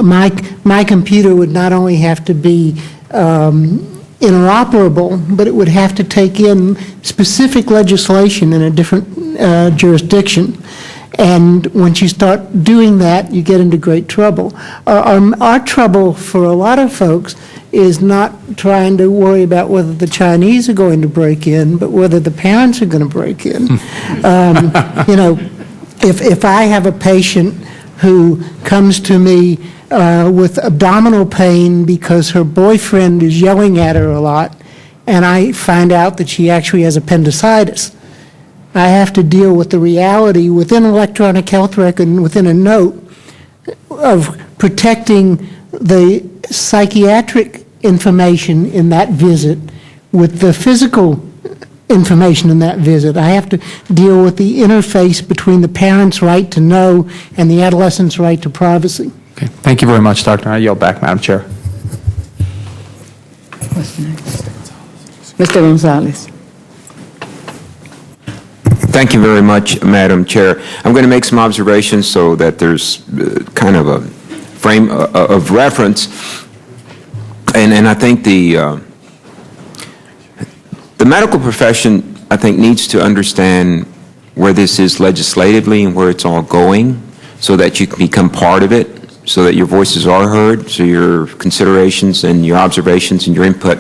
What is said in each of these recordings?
my computer would not only have to be interoperable, but it would have to take in specific legislation in a different jurisdiction. And once you start doing that, you get into great trouble. Our trouble for a lot of folks is not trying to worry about whether the Chinese are going to break in, but whether the parents are going to break in. You know, if I have a patient who comes to me with abdominal pain because her boyfriend is yelling at her a lot, and I find out that she actually has appendicitis, I have to deal with the reality within electronic health record and within a note of protecting the psychiatric information in that visit with the physical information in that visit. I have to deal with the interface between the parent's right to know and the adolescent's right to privacy. Okay. Thank you very much, Doctor. I yield back, Madam Chair. What's next? Mr. Gonzalez. Thank you very much, Madam Chair. I'm going to make some observations so that there's kind of a frame of reference. And I think the medical profession, I think, needs to understand where this is legislatively and where it's all going so that you can become part of it, so that your voices are heard, so your considerations and your observations and your input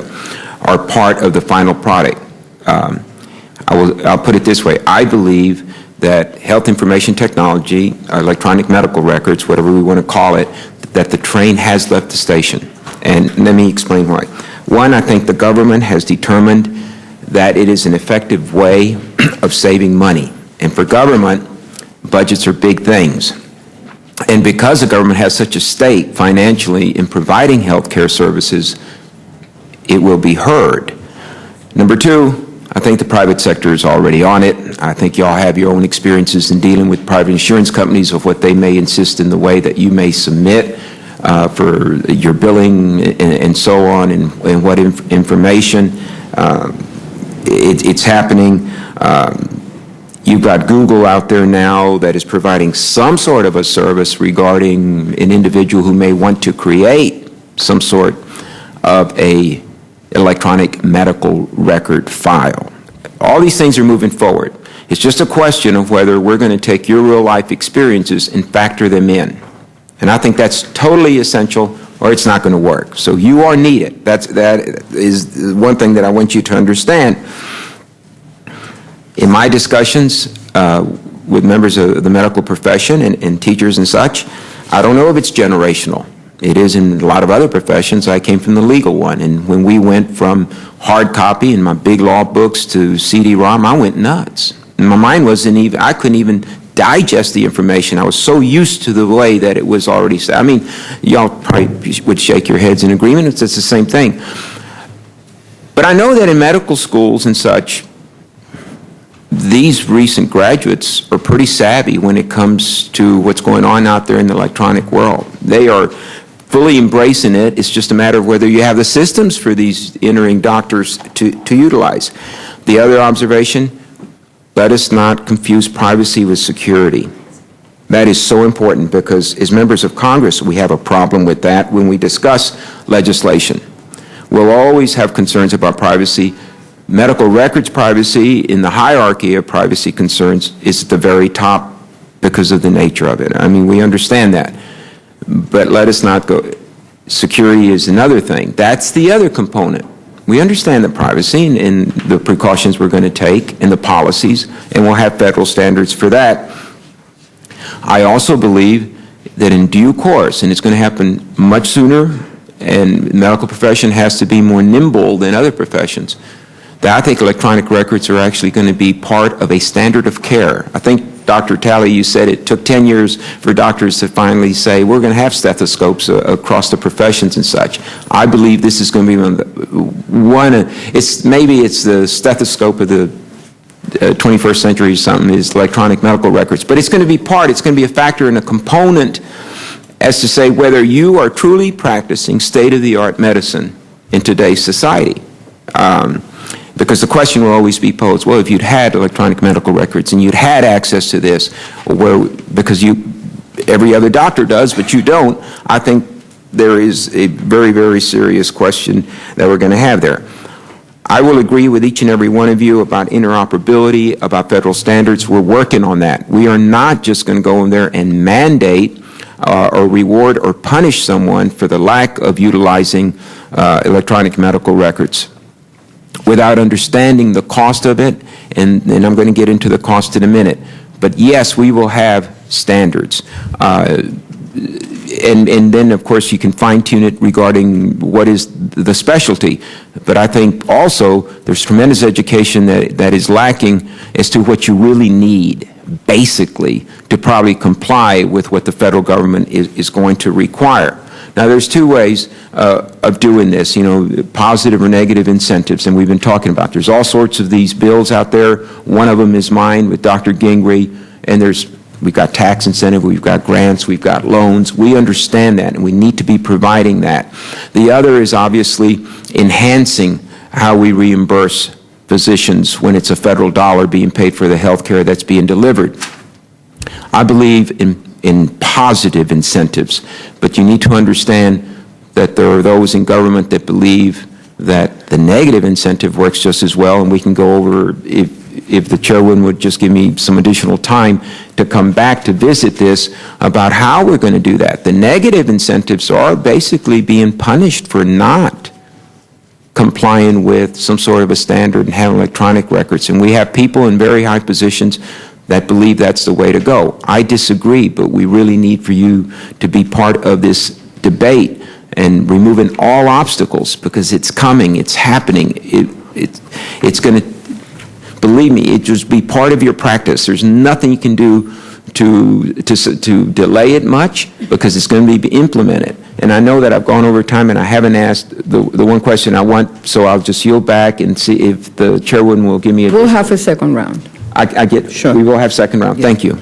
are part of the final product. I'll put it this way. I believe that health information technology, electronic medical records, whatever we want to call it, that the train has left the station. And let me explain why. One, I think the government has determined that it is an effective way of saving money. And for government, budgets are big things. And because the government has such a stake financially in providing health care services, it will be heard. Number two, I think the private sector is already on it. I think you all have your own experiences in dealing with private insurance companies of what they may insist in the way that you may submit for your billing and so on, and what information. It's happening. You've got Google out there now that is providing some sort of a service regarding an individual who may want to create some sort of a electronic medical record file. All these things are moving forward. It's just a question of whether we're going to take your real life experiences and factor them in. And I think that's totally essential, or it's not going to work. So you are needed. That is one thing that I want you to understand. In my discussions with members of the medical profession and teachers and such, I don't know if it's generational. It is in a lot of other professions. I came from the legal one, and when we went from hard copy in my big law books to CD-ROM, I went nuts. And my mind wasn't even, I couldn't even digest the information. I was so used to the way that it was already said. I mean, y'all probably would shake your heads in agreement. It's the same thing. But I know that in medical schools and such, these recent graduates are pretty savvy when it comes to what's going on out there in the electronic world. They are fully embracing it. It's just a matter of whether you have the systems for these entering doctors to utilize. The other observation, let us not confuse privacy with security. That is so important because as members of Congress, we have a problem with that when we discuss legislation. We'll always have concerns about privacy. Medical records privacy in the hierarchy of privacy concerns is at the very top because of the nature of it. I mean, we understand that. But let us not go. Security is another thing. That's the other component. We understand the privacy and the precautions we're going to take and the policies, and we'll have federal standards for that. I also believe that in due course, and it's going to happen much sooner, and the medical profession has to be more nimble than other professions, that I think electronic records are actually going to be part of a standard of care. I think, Dr. Talley, you said it took 10 years for doctors to finally say, we're going to have stethoscopes across the professions and such. I believe this is going to be maybe it's the stethoscope of the 21st century or something, is electronic medical records. But it's going to be it's going to be a factor and a component as to say whether you are truly practicing state-of-the-art medicine in today's society. Because the question will always be posed, well, if you'd had electronic medical records and you'd had access to this, because every other doctor does, but you don't, I think there is a very, very serious question that we're going to have there. I will agree with each and every one of you about interoperability, about federal standards. We're working on that. We are not just going to go in there and mandate or reward or punish someone for the lack of utilizing electronic medical records without understanding the cost of it, and I'm going to get into the cost in a minute. But yes, we will have standards. And then, of course, you can fine-tune it regarding what is the specialty. But I think also there's tremendous education that is lacking as to what you really need, basically, to probably comply with what the federal government is going to require. Now, there's two ways of doing this, you know, positive or negative incentives, and we've been talking about. There's all sorts of these bills out there. One of them is mine with Dr. Gingrey, and we've got tax incentive, we've got grants, we've got loans. We understand that, and we need to be providing that. The other is obviously enhancing how we reimburse physicians when it's a federal dollar being paid for the health care that's being delivered. I believe in positive incentives, but you need to understand that there are those in government that believe that the negative incentive works just as well, and we can go over, if the chairwoman would just give me some additional time to come back to visit this, about how we're going to do that. The negative incentives are basically being punished for not complying with some sort of a standard and having electronic records. And we have people in very high positions that believe that's the way to go. I disagree, but we really need for you to be part of this debate and removing all obstacles, because it's coming, it's happening. It's going to, believe me, it just be part of your practice. There's nothing you can do to delay it much, because it's going to be implemented. And I know that I've gone over time and I haven't asked the one question I want, so I'll just yield back and see if the chairwoman will give me a... We'll have a second round. I get, Sure. we will have second round. Yeah. Thank you.